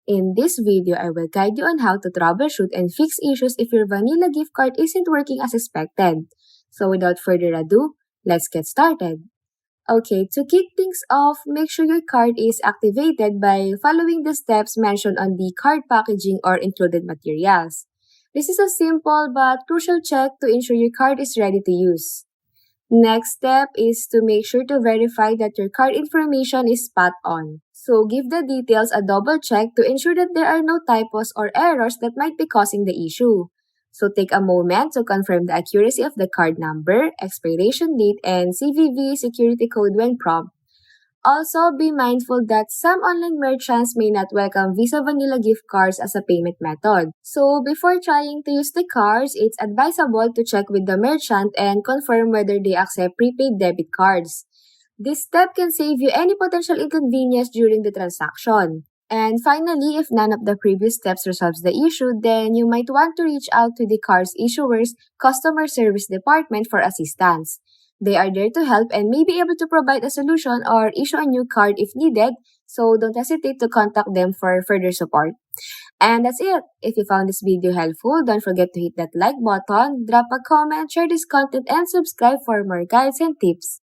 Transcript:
In this video, I will guide you on how to troubleshoot and fix issues if your vanilla gift card isn't working as expected. So without further ado, let's get started. Okay, to kick things off, make sure your card is activated by following the steps mentioned on the card packaging or included materials. This is a simple but crucial check to ensure your card is ready to use. Next step is to make sure to verify that your card information is spot on. So give the details a double check to ensure that there are no typos or errors that might be causing the issue. So take a moment to confirm the accuracy of the card number, expiration date, and CVV security code when prompt. Also, be mindful that some online merchants may not welcome Visa Vanilla gift cards as a payment method. So, before trying to use the cards, it's advisable to check with the merchant and confirm whether they accept prepaid debit cards. This step can save you any potential inconvenience during the transaction. And finally, if none of the previous steps resolves the issue, then you might want to reach out to the card's issuer's customer service department for assistance. They are there to help and may be able to provide a solution or issue a new card if needed, so don't hesitate to contact them for further support. And that's it. If you found this video helpful, don't forget to hit that like button, drop a comment, share this content, and subscribe for more guides and tips.